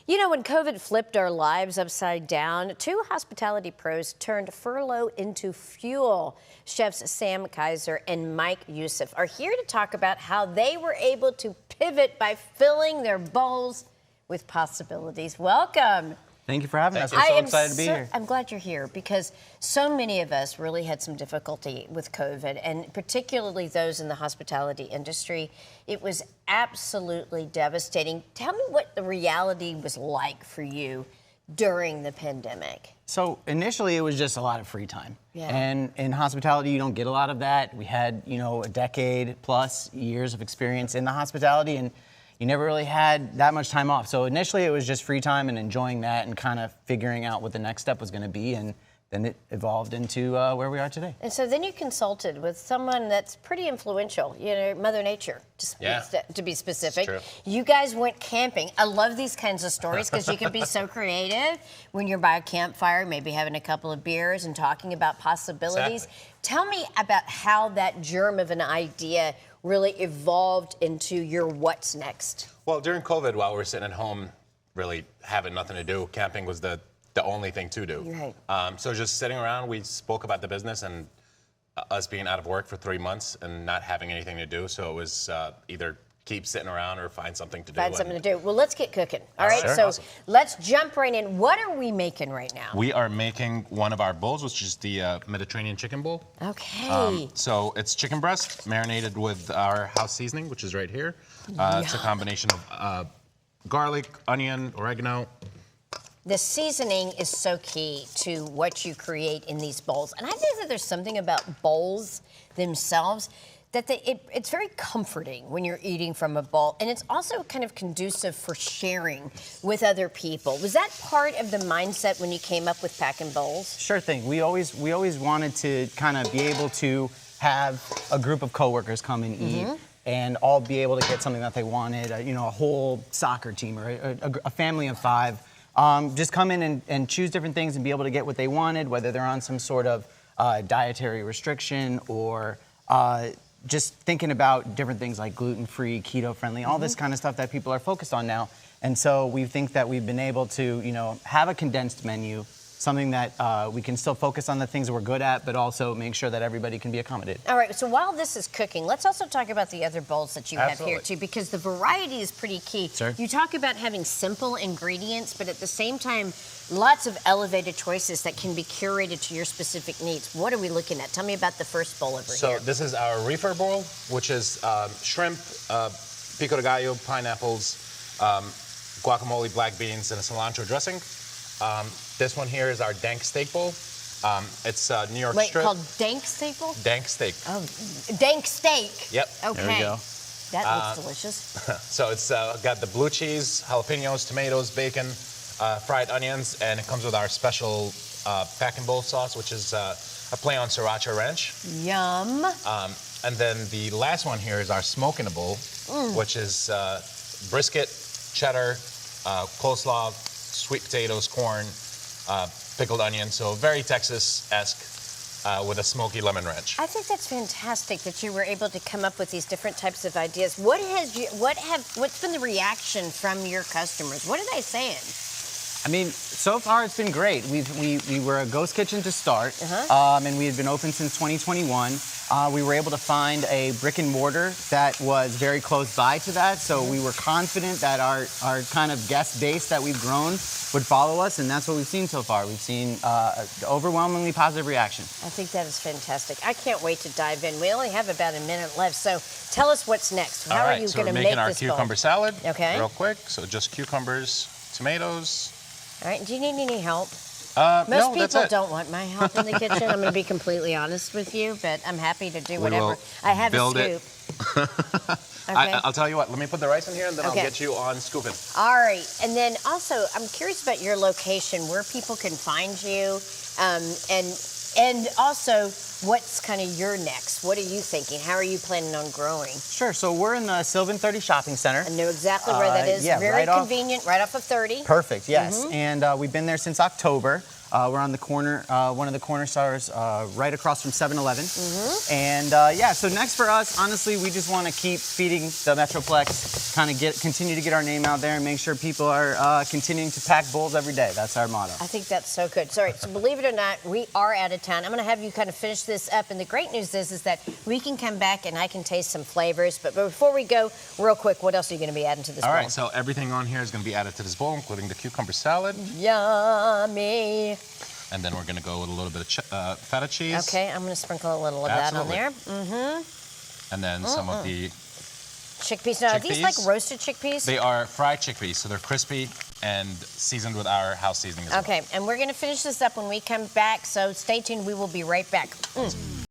You know, when COVID flipped our lives upside down, two hospitality pros turned furlough into fuel. Chefs Sam Kaiser and Mike Youssef are here to talk about how they were able to pivot by filling their bowls with possibilities. Welcome. Thank you for having us. We're so excited to be here. I'm glad you're here because so many of us really had some difficulty with COVID, and particularly those in the hospitality industry. It was absolutely devastating. Tell me what the reality was like for you during the pandemic. So initially, it was just a lot of free time. Yeah. And in hospitality, you don't get a lot of that. We had, a decade plus years of experience in the hospitality, and you never really had that much time off. So initially it was just free time and enjoying that and kind of figuring out what the next step was going to be. And then it evolved into where we are today. And so then you consulted with someone that's pretty influential, Mother Nature, to be specific. It's true. You guys went camping. I love these kinds of stories because you can be so creative when you're by a campfire, maybe having a couple of beers and talking about possibilities. Exactly. Tell me about how that germ of an idea really evolved into your what's next. Well, during COVID, while we were sitting at home, really having nothing to do, camping was the only thing to do. Right. So just sitting around, we spoke about the business and us being out of work for 3 months and not having anything to do. So it was either keep sitting around or find something to do. Find something to do. Well, let's get cooking. All right, Sure. so Awesome. let's jump right in. What are we making right now? We are making one of our bowls, which is the Mediterranean chicken bowl. Okay. So it's chicken breast marinated with our house seasoning, which is right here. It's a combination of garlic, onion, oregano. The seasoning is so key to what you create in these bowls. And I think that there's something about bowls themselves that it's very comforting when you're eating from a bowl. And it's also kind of conducive for sharing with other people. Was that part of the mindset when you came up with Packin Bowls? Sure thing. We always wanted to kind of be able to have a group of coworkers come and eat and all be able to get something that they wanted, a whole soccer team or a family of 5. Just come in and choose different things and be able to get what they wanted, whether they're on some sort of dietary restriction or just thinking about different things like gluten-free, keto-friendly, all this kind of stuff that people are focused on now. And so we think that we've been able to, have a condensed menu, something that we can still focus on the things that we're good at, but also make sure that everybody can be accommodated. All right, so while this is cooking, let's also talk about the other bowls that you have here, Absolutely. too, because the variety is pretty key. Sure. You talk about having simple ingredients, but at the same time, lots of elevated choices that can be curated to your specific needs. What are we looking at? Tell me about the first bowl over here. So this is our reefer bowl, which is shrimp, pico de gallo, pineapples, guacamole, black beans, and a cilantro dressing. This one here is our dank steak bowl. It's New York Wait, strip. called dank steak bowl? Dank steak. Oh, dank steak. Yep. Okay. There we go. That looks delicious. So it's got the blue cheese, jalapenos, tomatoes, bacon, fried onions, and it comes with our special Packin Bowl sauce, which is a play on sriracha ranch. Yum. And then the last one here is our smoke in a bowl, which is brisket, cheddar, coleslaw, sweet potatoes, corn, pickled onion. So very Texas-esque with a smoky lemon ranch. I think that's fantastic that you were able to come up with these different types of ideas. What's been the reaction from your customers? What are they saying? I mean, so far it's been great. We were a ghost kitchen to start, and we had been open since 2021. We were able to find a brick and mortar that was very close by to that, so we were confident that our kind of guest base that we've grown would follow us, and that's what we've seen so far. We've seen overwhelmingly positive reaction. I think that is fantastic. I can't wait to dive in. We only have about a minute left, so tell us what's next. How are you so going to we're make making our this bowl? cucumber salad real quick. So just cucumbers, tomatoes. All right, do you need any help? No, Most that's people it. don't want my help in the kitchen. I'm going to be completely honest with you, but I'm happy to do We whatever. will I have build a it. scoop. Okay. I'll tell you what, let me put the rice in here and then Okay. I'll get you on scooping. All right, and then also, I'm curious about your location, where people can find you, and also, what's kind of your next? What are you thinking? How are you planning on growing? Sure, so we're in the Sylvan 30 Shopping Center. I know exactly where that is. yeah, Very right off- convenient, right off of 30. Perfect, yes. And we've been there since October. We're on the corner, one of the corner stores, right across from 7-Eleven. And yeah, so next for us, honestly, we just want to keep feeding the Metroplex, kind of continue to get our name out there and make sure people are continuing to pack bowls every day. That's our motto. I think that's so good. Sorry, so believe it or not, we are out of time. I'm going to have you kind of finish this up, and the great news is that we can come back and I can taste some flavors. But before we go, real quick, what else are you going to be adding to this bowl? All right, so everything on here is going to be added to this bowl, including the cucumber salad. Yummy. And then we're going to go with a little bit of feta cheese. Okay, I'm going to sprinkle a little of that on there. And then some of the chickpeas. Now, are these like roasted chickpeas? They are fried chickpeas, so they're crispy and seasoned with our house seasoning as well. Okay, and we're going to finish this up when we come back, so stay tuned. We will be right back.